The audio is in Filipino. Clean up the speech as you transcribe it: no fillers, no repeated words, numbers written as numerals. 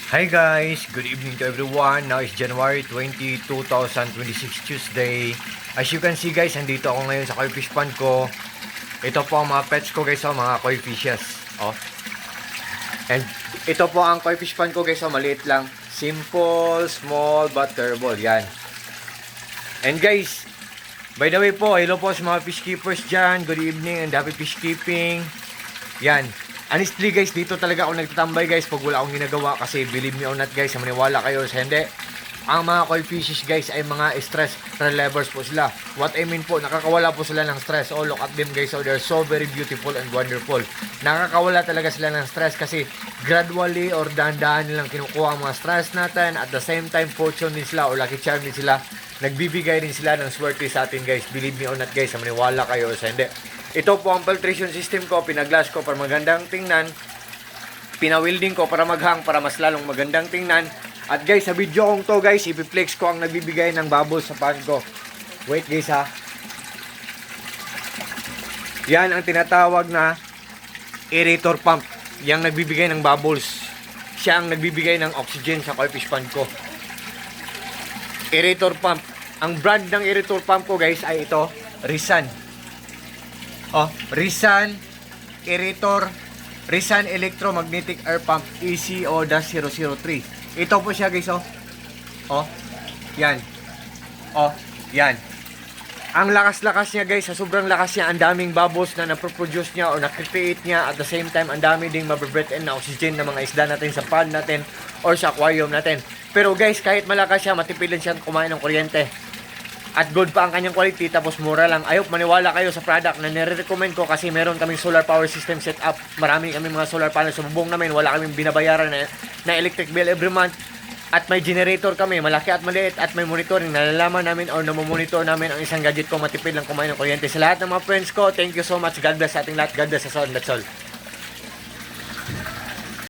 Hi guys, good evening to everyone. Now is January 20, 2026 Tuesday. As you can see guys, andito ako ngayon sa koi fish pond ko. Ito po ang mga pets ko guys, mga koi fishes. Oh. And ito po ang koi fish pond ko guys, maliit lang. Simple, small, but terrible. Yan. And guys, by the way po, hello po sa mga fish keepers dyan. Good evening and happy fish keeping. Yan. Honestly guys, dito talaga ako nagtatambay guys pag wala akong ginagawa kasi believe me or not guys, maniwala kayo sa hindi. Ang mga koi fishes guys ay mga stress relievers po sila. What I mean po, nakakawala po sila ng stress. Oh, look at them guys, so they're so very beautiful and wonderful. Nakakawala talaga sila ng stress kasi gradually or dahan-dahan nilang kinukuha ang mga stress natin. At the same time, fortune din sila or lucky charm din sila. Nagbibigay din sila ng swerte sa atin guys. Believe me or not guys, maniwala kayo sa hindi. Ito po ang filtration system ko, pinaglass ko para magandang tingnan. Pinawilding ko para maghang para mas lalong magandang tingnan. At guys, sa video kong to guys, ipiflex ko ang nagbibigay ng bubbles sa pan ko. Wait guys ha. Yan ang tinatawag na aerator pump. Yang nagbibigay ng bubbles. Siya ang nagbibigay ng oxygen sa koi fish pond ko. Aerator pump. Ang brand ng aerator pump ko guys ay ito, Risan. Oh, Risan Aerator, Risan Electromagnetic Air Pump ECO-003. Ito po siya guys, oh. Oh, yan. Oh, yan. Ang lakas-lakas niya guys, sa sobrang lakas niya, ang daming bubbles na naproproduce niya or na-create niya. At the same time, ang dami ding mabibreath in na oxygen ng mga isda natin sa pond natin or sa aquarium natin. Pero guys, kahit malakas siya, matipilan siya kumain ng kuryente. At good pa ang kanyang quality, tapos mura lang. Ayop, maniwala kayo sa product na nire-recommend ko kasi meron kaming solar power system setup. Marami kaming mga solar panels sa bubong namin. Wala kaming binabayaran na electric bill every month. At may generator kami, malaki at maliit. At may monitoring, nalalaman namin or namomonitor namin ang isang gadget ko matipid lang kumain ng kuryente. Sa lahat ng mga friends ko, thank you so much. God bless sa ating lahat. God bless us all. That's all.